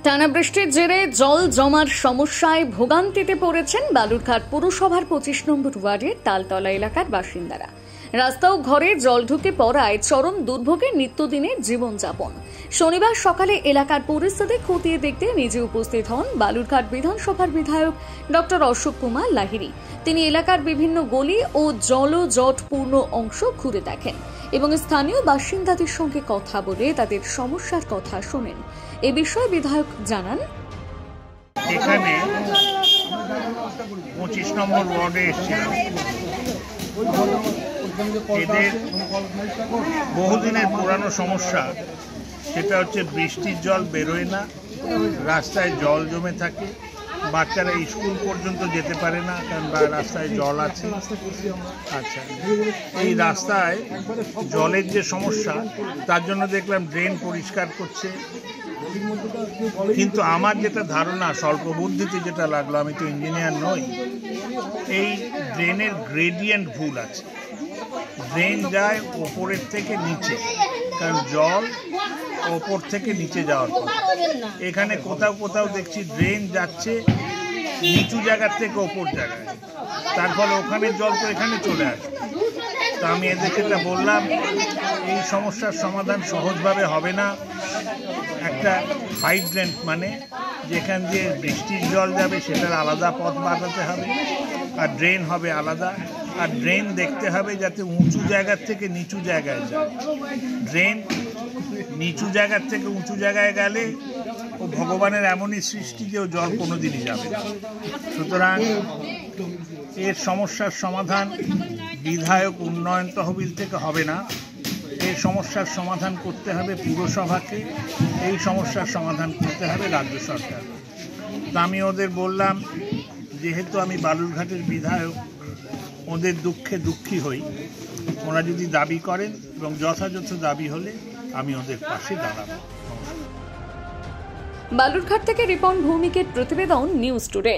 টানা বৃষ্টির জেরে জল জমার সমস্যায় ভোগান্তিতে পড়েছেন বালুরঘাট পুরসভার 25 নম্বর ওয়ার্ডের তালতলা এলাকার বাসিন্দারা। রাস্তা ও ঘরে জল ঢুকে পড়ায় চরম দুর্ভোগে নিত্যদিনের জীবনযাপন। শনিবার সকালে এলাকার পরিস্থিতি খতিয়ে দেখতে নিজে উপস্থিত হন বালুরঘাট বিধানসভার বিধায়ক ডক্টর অশোক কুমার লাহিড়ী। তিনি এলাকার বিভিন্ন গলি ও জলজটপূর্ণ অংশ ঘুরে দেখেন এবং স্থানীয় বাসিন্দাদের সঙ্গে কথা বলে তাদের সমস্যার কথা শোনেন। এ বিষয়ে বিধায়ক জানান, এখানে 25 নম্বর ওয়ার্ডে এসেছিলাম। এদের বহুদিনের পুরানো সমস্যা, সেটা হচ্ছে বৃষ্টির জল বেরোয় না, রাস্তায় জল জমে থাকে, বাচ্চারা স্কুল পর্যন্ত যেতে পারে না কারণ রাস্তায় জল আছে। আচ্ছা, এই রাস্তায় জলের যে সমস্যা, তার জন্য দেখলাম ড্রেন পরিষ্কার করছে, কিন্তু আমার যেটা ধারণা, স্বল্প বুদ্ধিতে যেটা লাগলো, আমি তো ইঞ্জিনিয়ার নই, এই ড্রেনের গ্রেডিয়েন্ট ভুল আছে। ড্রেন যায় ওপরের থেকে নিচে, কারণ জল ওপর থেকে নিচে যাওয়ার কথা। এখানে কোথাও কোথাও দেখছি ড্রেন যাচ্ছে নিচু জায়গার থেকে ওপর জায়গায়, তার ফলে ওখানে জল তো এখানে চলে আসে। তো আমি এদেরকে এটা বললাম, এই সমস্যার সমাধান সহজভাবে হবে না। একটা হাইড্রেন্ট মানে যেখান দিয়ে বৃষ্টির জল যাবে সেটার আলাদা পথ বানাতে হবে, আর ড্রেন হবে আলাদা। আর ড্রেন দেখতে হবে যাতে উঁচু জায়গার থেকে নিচু জায়গায় যায়। ড্রেন নিচু জায়গার থেকে উঁচু জায়গায় গেলে ও ভগবানের এমনই সৃষ্টি যে ও জল কোনোদিনই যাবে না। সুতরাং এর সমস্যার সমাধান বিধায়ক উন্নয়ন তহবিল থেকে হবে না, এই সমস্যার সমাধান করতে হবে পুরসভাকে, এই সমস্যার সমাধান করতে হবে রাজ্য সরকার। তা আমি ওদের বললাম, যেহেতু আমি বালুরঘাটের বিধায়ক, ওদের দুঃখে দুঃখী হই। ওরা যদি দাবি করেন এবং যথাযথ দাবি হলে আমি ওদের পাশে দাঁড়াবো। বালুরঘাট থেকে রিপন ভৌমিকের প্রতিবেদন, নিউজ টুডে।